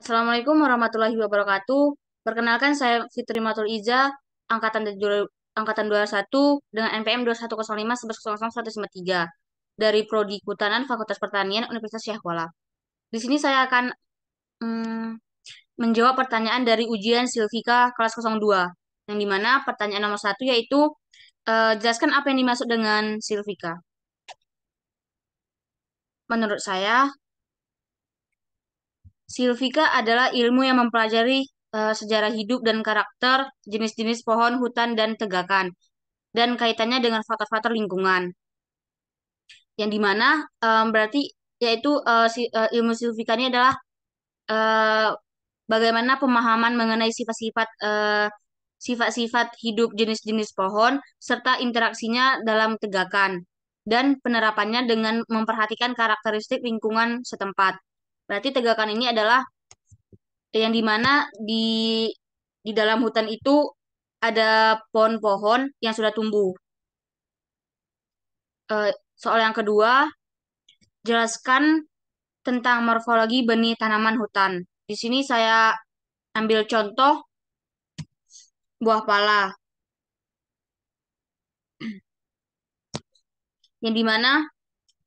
Assalamualaikum warahmatullahi wabarakatuh. Perkenalkan saya Fitri Matul Iza, angkatan 21 dengan NPM 2105 1100 153 dari Prodi Kehutanan Fakultas Pertanian Universitas Syahkuala. Di sini saya akan mm, menjawab pertanyaan dari ujian Silvika kelas 02, yang dimana pertanyaan nomor satu yaitu jelaskan apa yang dimaksud dengan Silvika. Menurut saya, Silvika adalah ilmu yang mempelajari sejarah hidup dan karakter jenis-jenis pohon, hutan, dan tegakan, dan kaitannya dengan faktor-faktor lingkungan. Yang dimana berarti yaitu ilmu silvika ini adalah eh, bagaimana pemahaman mengenai sifat-sifat hidup jenis-jenis pohon serta interaksinya dalam tegakan dan penerapannya dengan memperhatikan karakteristik lingkungan setempat. Berarti tegakan ini adalah yang dimana di dalam hutan itu ada pohon-pohon yang sudah tumbuh. Soal yang kedua, jelaskan tentang morfologi benih tanaman hutan. Di sini saya ambil contoh buah pala, yang dimana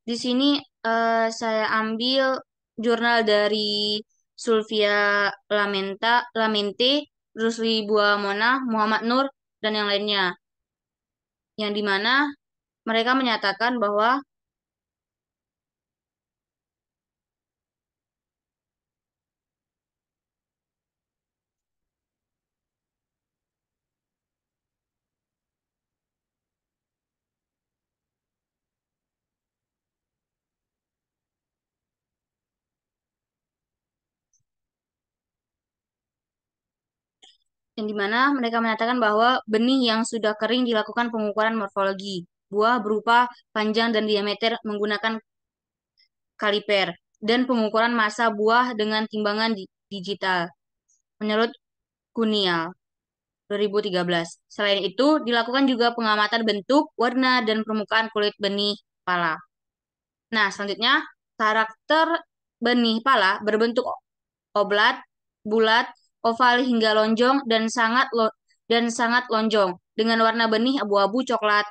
di sini saya ambil jurnal dari Sulvia Lamente, Rusli Buamona, Muhammad Nur, dan yang lainnya. Yang dimana mereka menyatakan bahwa mereka menyatakan bahwa benih yang sudah kering dilakukan pengukuran morfologi. Buah berupa panjang dan diameter menggunakan kaliper, dan pengukuran massa buah dengan timbangan digital, menurut Kunial 2013. Selain itu, dilakukan juga pengamatan bentuk, warna, dan permukaan kulit benih pala. Nah, selanjutnya, karakter benih pala berbentuk oblat, bulat, oval hingga lonjong dan sangat lonjong dengan warna benih abu-abu coklat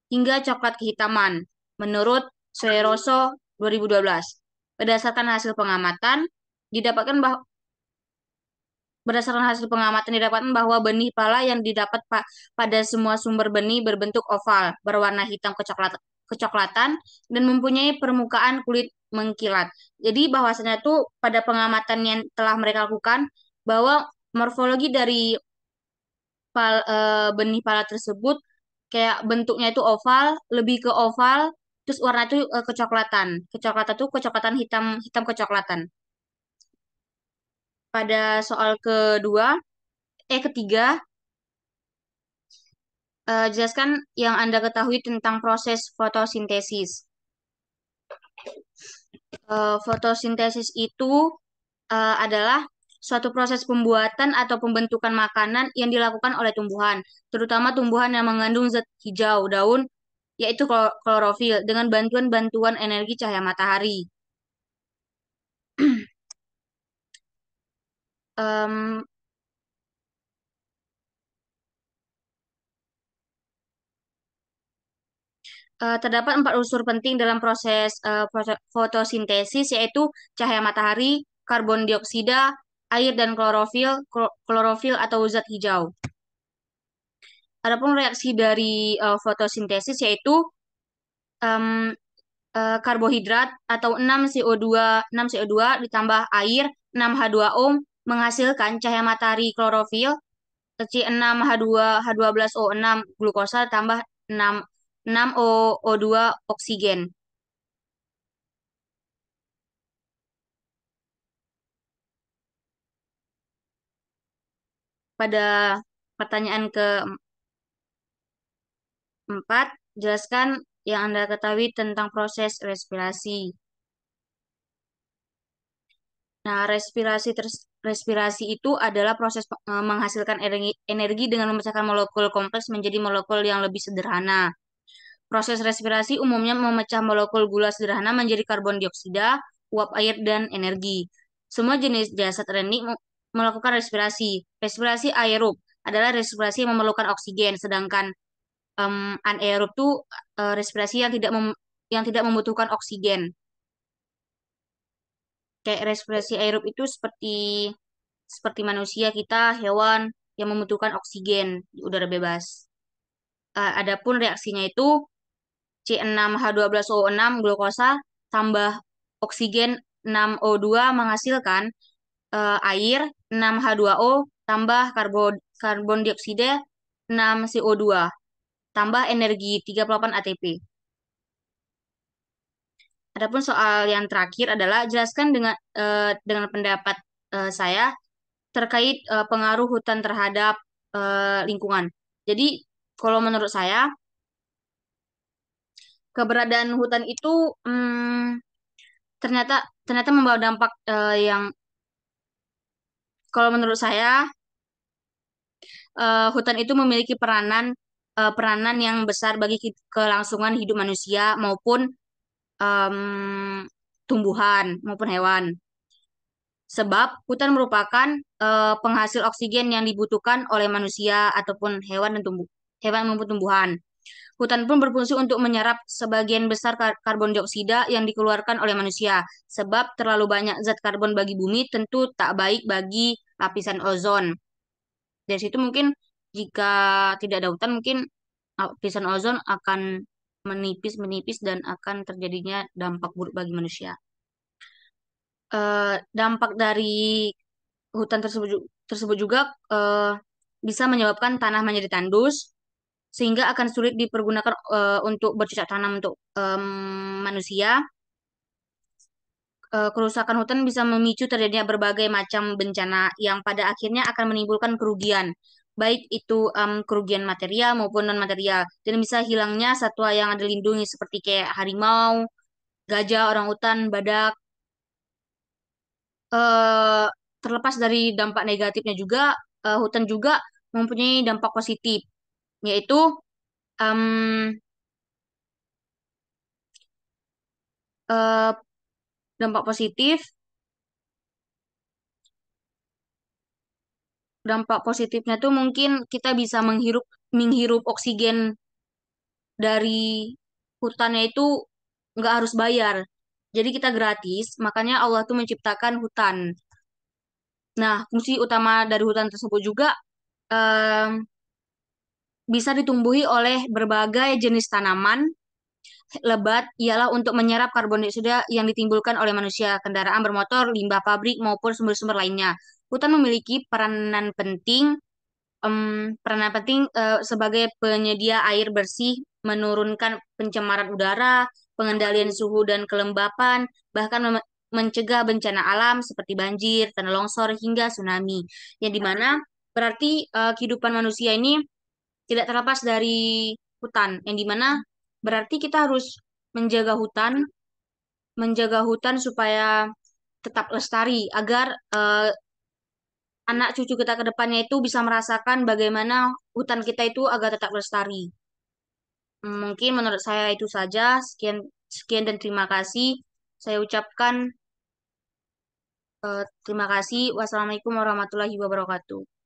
hingga coklat kehitaman menurut Soeroso 2012. Berdasarkan hasil pengamatan didapatkan bahwa Berdasarkan hasil pengamatan didapatkan bahwa benih pala yang didapat pada semua sumber benih berbentuk oval, berwarna hitam kecoklatan, dan mempunyai permukaan kulit mengkilat. Jadi bahwasanya itu pada pengamatan yang telah mereka lakukan bahwa morfologi dari benih pala tersebut kayak bentuknya itu oval, lebih ke oval, terus warna itu kecoklatan. Kecoklatan itu kecoklatan hitam hitam kecoklatan. Pada soal ketiga, jelaskan yang Anda ketahui tentang proses fotosintesis. Fotosintesis itu adalah suatu proses pembuatan atau pembentukan makanan yang dilakukan oleh tumbuhan, terutama tumbuhan yang mengandung zat hijau daun, yaitu klorofil, dengan bantuan energi cahaya matahari. Em, Terdapat 4 unsur penting dalam proses fotosintesis, yaitu cahaya matahari, karbon dioksida, air, dan klorofil atau zat hijau. Adapun reaksi dari fotosintesis yaitu em, karbohidrat atau 6 CO2 ditambah air 6H2O menghasilkan cahaya matahari klorofil, C6H12O6 glukosa tambah 6O2 oksigen. Pada pertanyaan keempat, jelaskan yang Anda ketahui tentang proses respirasi. Nah, respirasi itu adalah proses menghasilkan energi dengan memecahkan molekul kompleks menjadi molekul yang lebih sederhana. Proses respirasi umumnya memecah molekul gula sederhana menjadi karbon dioksida, uap air, dan energi. Semua jenis jasad rending melakukan respirasi. Respirasi aerob adalah respirasi yang memerlukan oksigen, sedangkan anaerob itu respirasi yang tidak membutuhkan oksigen. Kayak respirasi aerob itu seperti seperti manusia kita, hewan yang membutuhkan oksigen di udara bebas. Adapun reaksinya itu C6H12O6 glukosa tambah oksigen 6O2 menghasilkan air 6H2O tambah karbon dioksida 6CO2 tambah energi 38 ATP. Adapun soal yang terakhir adalah jelaskan dengan pendapat saya terkait pengaruh hutan terhadap lingkungan. Jadi kalau menurut saya keberadaan hutan itu ternyata ternyata membawa dampak yang kalau menurut saya hutan itu memiliki peranan yang besar bagi kelangsungan hidup manusia maupun tumbuhan maupun hewan. Sebab hutan merupakan penghasil oksigen yang dibutuhkan oleh manusia ataupun hewan maupun tumbuhan. Hutan pun berfungsi untuk menyerap sebagian besar karbon dioksida yang dikeluarkan oleh manusia. Sebab terlalu banyak zat karbon bagi bumi tentu tak baik bagi lapisan ozon. Dari situ mungkin jika tidak ada hutan mungkin lapisan ozon akan menipis dan akan terjadinya dampak buruk bagi manusia. Dampak dari hutan tersebut juga bisa menyebabkan tanah menjadi tandus sehingga akan sulit dipergunakan untuk bercocok tanam untuk manusia. Kerusakan hutan bisa memicu terjadinya berbagai macam bencana yang pada akhirnya akan menimbulkan kerugian, baik itu kerugian material maupun non material, dan bisa hilangnya satwa yang ada dilindungi seperti kayak harimau, gajah, orangutan, badak. eh, Terlepas dari dampak negatifnya juga, hutan juga mempunyai dampak positif, yaitu em, eh, dampak positif. Dampak positifnya tuh mungkin kita bisa menghirup oksigen dari hutannya itu nggak harus bayar. Jadi kita gratis, makanya Allah tuh menciptakan hutan. Nah, fungsi utama dari hutan tersebut juga em, bisa ditumbuhi oleh berbagai jenis tanaman lebat ialah untuk menyerap karbon dioksida yang ditimbulkan oleh manusia, kendaraan bermotor, limbah pabrik maupun sumber-sumber lainnya. Hutan memiliki peranan penting sebagai penyedia air bersih, menurunkan pencemaran udara, pengendalian suhu dan kelembapan, bahkan mencegah bencana alam seperti banjir, tanah longsor hingga tsunami. Yang dimana berarti kehidupan manusia ini tidak terlepas dari hutan, yang dimana berarti kita harus menjaga hutan, menjaga hutan supaya tetap lestari agar anak cucu kita ke depannya itu bisa merasakan bagaimana hutan kita itu agar tetap lestari. Mungkin menurut saya itu saja. Sekian, sekian dan terima kasih. Saya ucapkan terima kasih. Wassalamualaikum warahmatullahi wabarakatuh.